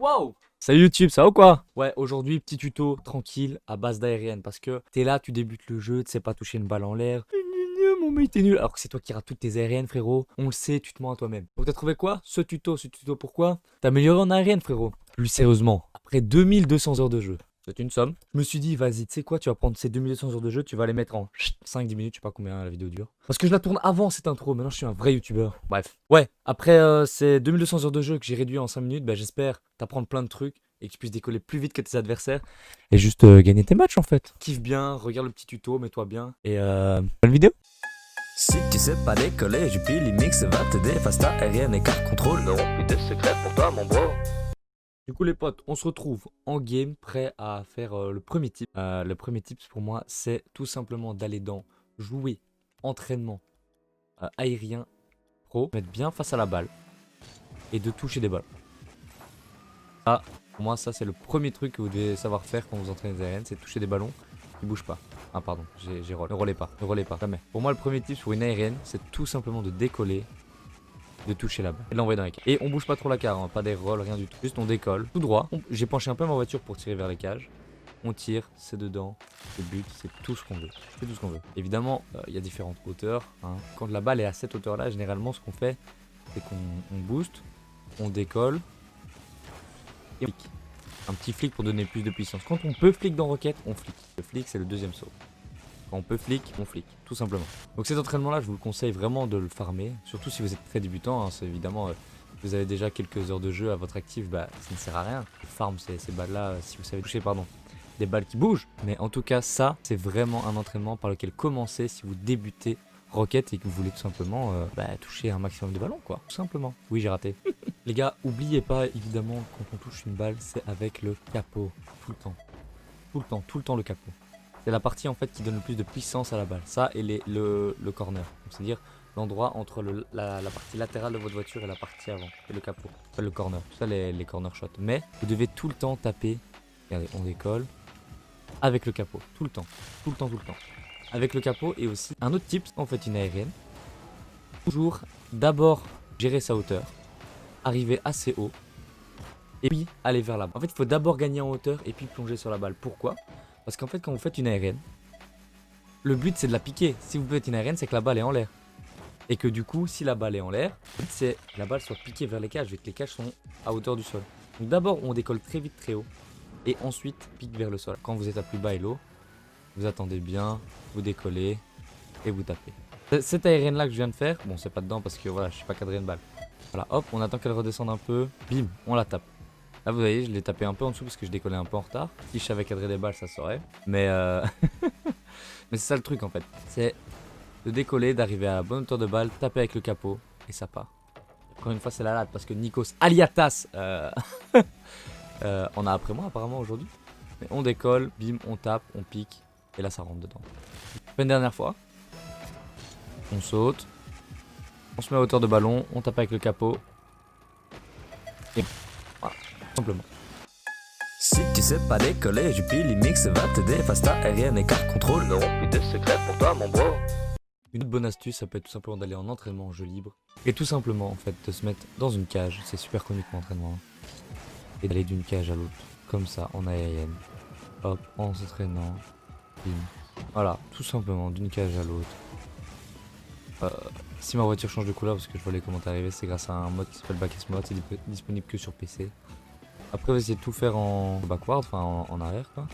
Wow! Salut YouTube, ça va ou quoi? Ouais, aujourd'hui, petit tuto tranquille à base d'aérienne parce que t'es là, tu débutes le jeu, tu sais pas toucher une balle en l'air. Mon mec, t'es nul. Alors que c'est toi qui rates toutes tes aériennes, frérot. On le sait, tu te mens à toi-même. Donc t'as trouvé quoi? Ce tuto pourquoi? T'as amélioré en aérienne, frérot. Plus sérieusement, après 2200 heures de jeu. C'est une somme. Je me suis dit, vas-y, tu sais quoi, tu vas prendre ces 2200 heures de jeu, tu vas les mettre en 5-10 minutes, je sais pas combien la vidéo dure. Parce que je la tourne avant cette intro, maintenant je suis un vrai youtubeur. Bref. Ouais, après ces 2200 heures de jeu que j'ai réduit en 5 minutes, bah, j'espère t'apprendre plein de trucs et que tu puisses décoller plus vite que tes adversaires et juste gagner tes matchs en fait. Kiffe bien, regarde le petit tuto, mets-toi bien et bonne vidéo. Si tu sais pas décoller, Jupy Mix va t'aider face à aérienne et carte contrôle. N'auront plus de secret pour toi, mon bro. Du coup les potes, on se retrouve en game, prêt à faire le premier tip. Le premier tip pour moi, c'est tout simplement d'aller dans jouer, entraînement aérien pro, mettre bien face à la balle et de toucher des balles. Ça, pour moi, ça c'est le premier truc que vous devez savoir faire quand vous entraînez des aériennes, c'est toucher des ballons qui bougent pas. Ah pardon, j'ai roll. Ne rollez pas, jamais. Pour moi, le premier tip sur une aérienne, c'est tout simplement de décoller, de toucher la balle et de l'envoyer dans les cages. Et on bouge pas trop la carre, hein, pas des rolls, rien du tout. Juste on décolle tout droit. J'ai penché un peu ma voiture pour tirer vers les cages. On tire, c'est dedans, le but, c'est tout ce qu'on veut. C'est tout ce qu'on veut. Évidemment, il y a différentes hauteurs, hein. Quand la balle est à cette hauteur-là, généralement, ce qu'on fait, c'est qu'on booste, on décolle et on flic. Un petit flic pour donner plus de puissance. Quand on peut flic dans Rocket, on flic. Le flic, c'est le deuxième saut. Quand on peut flic, on flic, tout simplement. Donc cet entraînement-là, je vous le conseille vraiment de le farmer. Surtout si vous êtes très débutant, hein, c'est évidemment... vous avez déjà quelques heures de jeu à votre actif, bah ça ne sert à rien. Je farm ces balles-là, si vous savez toucher, pardon, des balles qui bougent. Mais en tout cas, ça, c'est vraiment un entraînement par lequel commencer si vous débutez Rocket et que vous voulez tout simplement toucher un maximum de ballons, quoi. Tout simplement. Oui, j'ai raté. Les gars, oubliez pas, évidemment, quand on touche une balle, c'est avec le capot. Tout le temps. Tout le temps le capot. C'est la partie en fait qui donne le plus de puissance à la balle. Ça et le corner. C'est-à-dire l'endroit entre la partie latérale de votre voiture et la partie avant. Et le capot. Enfin, le corner. Tout ça les corner shots. Mais vous devez tout le temps taper. Regardez, on décolle. Avec le capot. Tout le temps. Tout le temps, tout le temps. Avec le capot et aussi un autre tip en fait une aérienne. Toujours d'abord gérer sa hauteur. Arriver assez haut. Et puis aller vers la balle. En fait, il faut d'abord gagner en hauteur et puis plonger sur la balle. Pourquoi? Parce qu'en fait, quand vous faites une aérienne, le but c'est de la piquer. Si vous faites une aérienne, c'est que la balle est en l'air. Et que du coup, si la balle est en l'air, le but c'est que la balle soit piquée vers les cages et que les cages sont à hauteur du sol. Donc d'abord, on décolle très vite, très haut. Et ensuite, pique vers le sol. Quand vous êtes à plus bas et low, vous attendez bien, vous décollez et vous tapez. Cette aérienne là que je viens de faire, bon, c'est pas dedans parce que voilà, je suis pas cadré une balle. Voilà, hop, on attend qu'elle redescende un peu, bim, on la tape. Là, vous voyez, je l'ai tapé un peu en dessous parce que je décollais un peu en retard. Si je savais cadrer des balles, ça saurait. Mais, mais c'est ça le truc en fait. C'est de décoller, d'arriver à la bonne hauteur de balle, taper avec le capot et ça part. Encore une fois, c'est la latte parce que Nikos Aliatas en a après moi apparemment aujourd'hui. Mais on décolle, bim, on tape, on pique et là ça rentre dedans. Une dernière fois. On saute. On se met à hauteur de ballon, on tape avec le capot. Et voilà, simplement. Si tu sais pas décoller, Jupy Mix va t'aider face à aérienne et carte contrôle. N'auront plus de secret pour toi, mon bro. Une autre bonne astuce, ça peut être tout simplement d'aller en entraînement en jeu libre. Et tout simplement, en fait, de se mettre dans une cage. C'est super connu comme entraînement. Et d'aller d'une cage à l'autre. Comme ça, en aérienne. Hop, en s'entraînant. Bim. Voilà, tout simplement, d'une cage à l'autre. Si ma voiture change de couleur, parce que je vois les commentaires arriver, c'est grâce à un mode qui s'appelle Backes Mode. C'est disponible que sur PC. Après, on va essayer de tout faire en backward, enfin en arrière, quoi.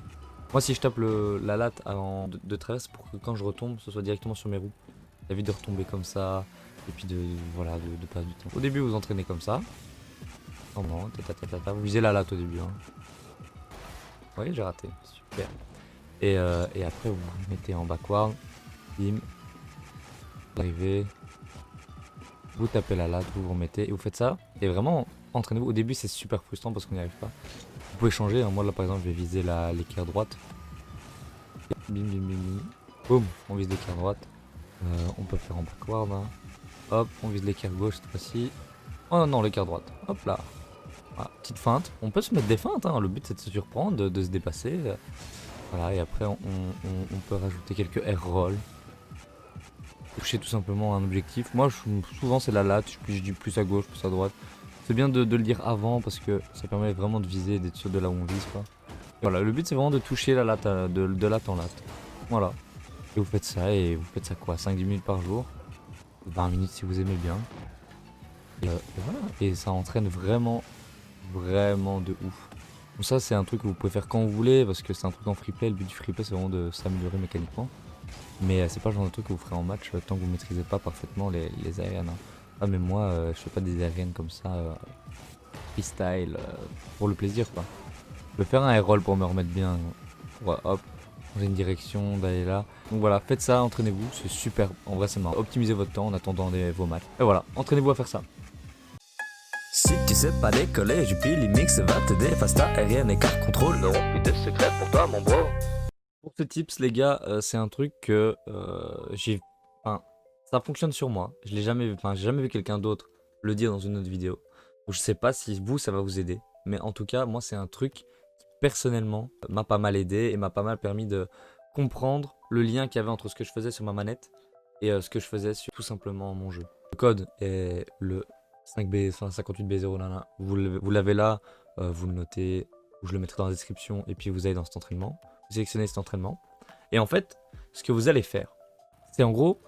Moi, si je tape la latte de traverse pour que quand je retombe, ce soit directement sur mes roues. Ça évite de retomber comme ça, et puis de perdre du temps. Au début, vous entraînez comme ça. Oh non, vous visez la latte au début. Hein. Vous voyez, j'ai raté. Super. Et après, vous vous mettez en backward. Bim. Vous arrivez. Vous tapez la latte, vous vous remettez, et vous faites ça. Et vraiment, entraînez-vous. Au début, c'est super frustrant parce qu'on n'y arrive pas. Vous pouvez changer, hein. Moi là par exemple je vais viser l'équerre droite. Bim bim bim bim. Boum, on vise l'équerre droite. On peut faire en backward. Hein. Hop, on vise l'équerre gauche cette fois-ci. Oh non, l'équerre droite. Hop là. Voilà, petite feinte. On peut se mettre des feintes, hein. Le but c'est de se surprendre, de se dépasser. Voilà, et après on peut rajouter quelques air rolls. Toucher tout simplement un objectif. Moi souvent c'est la latte, je dis plus à gauche, plus à droite. C'est bien de le dire avant parce que ça permet vraiment de viser, d'être sûr de là où on vise quoi. Et voilà, le but c'est vraiment de toucher la latte, de latte en latte. Voilà. Et vous faites ça quoi, 5-10 minutes par jour, 20 minutes si vous aimez bien. Et voilà, et ça entraîne vraiment, vraiment de ouf. Donc ça c'est un truc que vous pouvez faire quand vous voulez parce que c'est un truc en freeplay, le but du freeplay c'est vraiment de s'améliorer mécaniquement. Mais c'est pas le genre de truc que vous ferez en match tant que vous maîtrisez pas parfaitement les aériennes. Hein. Ah mais moi je fais pas des aériennes comme ça freestyle pour le plaisir quoi. Je vais faire un air roll pour me remettre bien. Ouais, hop, dans une direction, d'aller là. Donc voilà, faites ça, entraînez-vous, c'est super. En vrai c'est marrant. Optimisez votre temps en attendant vos matchs. Et voilà, entraînez-vous à faire ça. Si tu sais pas décoller, Jupiler Mix va t'aider. Fasta, aérienne et carte contrôle n'auront plus de secret pour toi, mon bro. Pour ce tips, les gars, c'est un truc que j'ai. Enfin, ça fonctionne sur moi. Je l'ai jamais vu. Enfin, j'ai jamais vu quelqu'un d'autre le dire dans une autre vidéo. Donc, je sais pas si vous, ça va vous aider. Mais en tout cas, moi, c'est un truc qui, personnellement, m'a pas mal aidé et m'a pas mal permis de comprendre le lien qu'il y avait entre ce que je faisais sur ma manette et ce que je faisais sur tout simplement mon jeu. Le code est le 5B, enfin 58B0 là. Vous l'avez là, vous le notez, ou je le mettrai dans la description et puis vous allez dans cet entraînement. Vous sélectionnez cet entraînement. Et en fait, ce que vous allez faire, c'est en gros,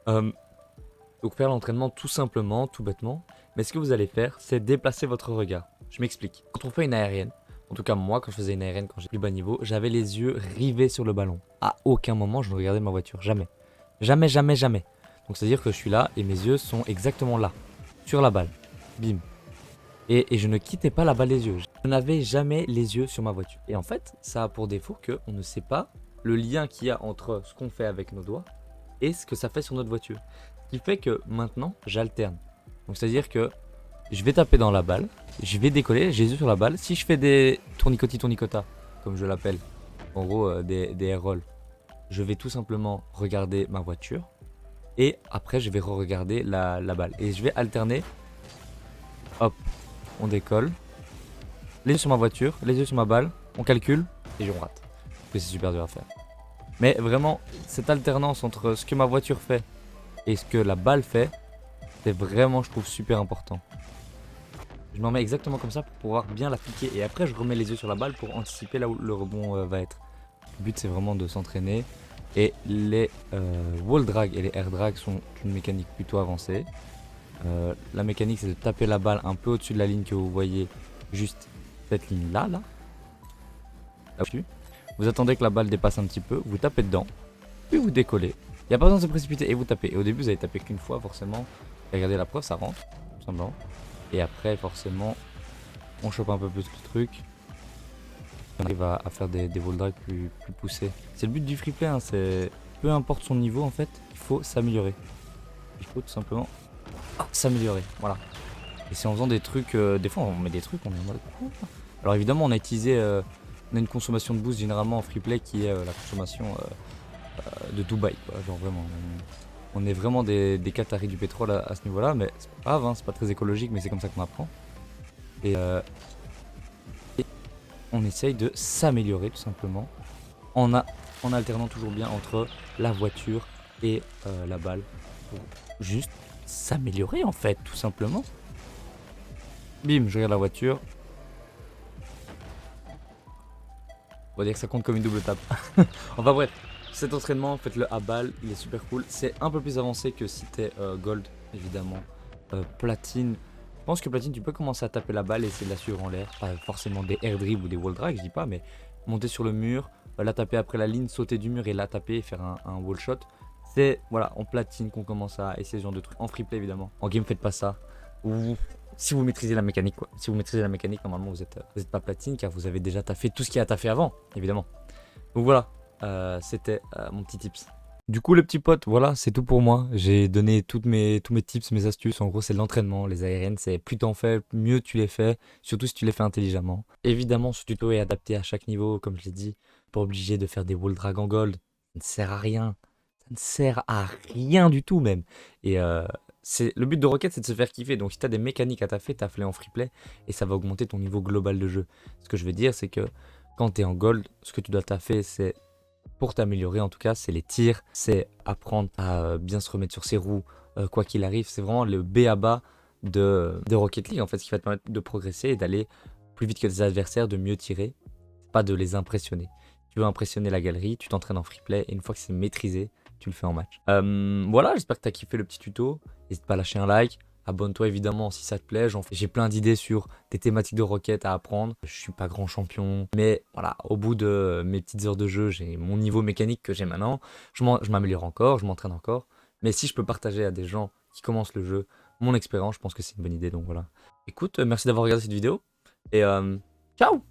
donc faire l'entraînement tout simplement, tout bêtement. Mais ce que vous allez faire, c'est déplacer votre regard. Je m'explique. Quand on fait une aérienne, en tout cas moi, quand je faisais une aérienne, quand j'étais plus bas niveau, j'avais les yeux rivés sur le ballon. À aucun moment, je ne regardais ma voiture. Jamais. Jamais, jamais, jamais. Donc c'est-à-dire que je suis là et mes yeux sont exactement là, sur la balle. Bim. Et je ne quittais pas la balle des yeux. Je n'avais jamais les yeux sur ma voiture. Et en fait, ça a pour défaut qu'on ne sait pas le lien qu'il y a entre ce qu'on fait avec nos doigts et ce que ça fait sur notre voiture. Ce qui fait que maintenant, j'alterne. Donc c'est-à-dire que je vais taper dans la balle, je vais décoller, j'ai les yeux sur la balle. Si je fais des tournicota, comme je l'appelle, en gros des air rolls, je vais tout simplement regarder ma voiture. Et après, je vais re-regarder la balle. Et je vais alterner. Hop, on décolle. Les yeux sur ma voiture, les yeux sur ma balle, on calcule et on rate. Parce que c'est super dur à faire. Mais vraiment, cette alternance entre ce que ma voiture fait et ce que la balle fait, c'est vraiment, je trouve, super important. Je m'en mets exactement comme ça pour pouvoir bien l'appliquer. Et après, je remets les yeux sur la balle pour anticiper là où le rebond va être. Le but, c'est vraiment de s'entraîner. Et les wall drag et les air drag sont une mécanique plutôt avancée. La mécanique, c'est de taper la balle un peu au-dessus de la ligne que vous voyez, juste cette ligne là, là-dessus. Vous attendez que la balle dépasse un petit peu, vous tapez dedans, puis vous décollez. Il n'y a pas besoin de se précipiter et vous tapez. Et au début, vous allez taper qu'une fois, forcément. Et regardez la preuve, ça rentre, tout simplement. Et après, forcément, on chope un peu plus le truc. On arrive à faire des wall drag plus poussés. C'est le but du free play, hein, c'est peu importe son niveau, en fait, il faut s'améliorer. Il faut tout simplement s'améliorer, voilà. Et c'est en faisant des trucs, des fois on met des trucs, on est en mode quoi. Alors évidemment on a utilisé, on a une consommation de boost généralement en free play qui est la consommation de Dubaï quoi, genre vraiment. On est vraiment des Qataris du pétrole à ce niveau là, mais c'est pas grave, hein, c'est pas très écologique mais c'est comme ça qu'on apprend. Et on essaye de s'améliorer tout simplement en alternant toujours bien entre la voiture et la balle pour juste s'améliorer en fait tout simplement. Bim, je regarde la voiture. On va dire que ça compte comme une double tape. Enfin bref, cet entraînement, faites-le à balle, il est super cool. C'est un peu plus avancé que si t'es gold, évidemment. Platine, je pense que platine, tu peux commencer à taper la balle et essayer de la suivre en l'air. Pas forcément des air dribbles ou des wall drag, je dis pas, mais monter sur le mur, la taper après la ligne, sauter du mur et la taper et faire un wall shot. C'est voilà, en platine qu'on commence à essayer ce genre de trucs. En free play évidemment. En game, faites pas ça. Ou si vous maîtrisez la mécanique quoi. Si vous maîtrisez la mécanique, normalement vous êtes pas platine car vous avez déjà taffé tout ce qu'il y a à taffer avant, évidemment. Donc voilà, c'était mon petit tips. Du coup les petits potes, voilà, c'est tout pour moi. J'ai donné tous mes tips, mes astuces. En gros c'est l'entraînement, les aériennes, c'est plus t'en fais, mieux tu les fais, surtout si tu les fais intelligemment. Évidemment ce tuto est adapté à chaque niveau, comme je l'ai dit. Pas obligé de faire des wall drag en gold, ça ne sert à rien. Ça ne sert à rien du tout même. Et le but de Rocket, c'est de se faire kiffer. Donc si tu as des mécaniques à taffer, taffe-les en freeplay et ça va augmenter ton niveau global de jeu. Ce que je veux dire, c'est que quand tu es en gold, ce que tu dois taffer, c'est pour t'améliorer en tout cas, c'est les tirs, c'est apprendre à bien se remettre sur ses roues, quoi qu'il arrive. C'est vraiment le B à bas de Rocket League, en fait, ce qui va te permettre de progresser et d'aller plus vite que tes adversaires, de mieux tirer, pas de les impressionner. Tu veux impressionner la galerie, tu t'entraînes en free play, et une fois que c'est maîtrisé, tu le fais en match. Voilà, j'espère que tu as kiffé le petit tuto. N'hésite pas à lâcher un like. Abonne-toi évidemment si ça te plaît. J'ai plein d'idées sur des thématiques de Rocket à apprendre. Je suis pas grand champion, mais voilà, au bout de mes petites heures de jeu, j'ai mon niveau mécanique que j'ai maintenant. Je m'améliore encore, je m'entraîne encore. Mais si je peux partager à des gens qui commencent le jeu mon expérience, je pense que c'est une bonne idée. Donc voilà. Écoute, merci d'avoir regardé cette vidéo et ciao!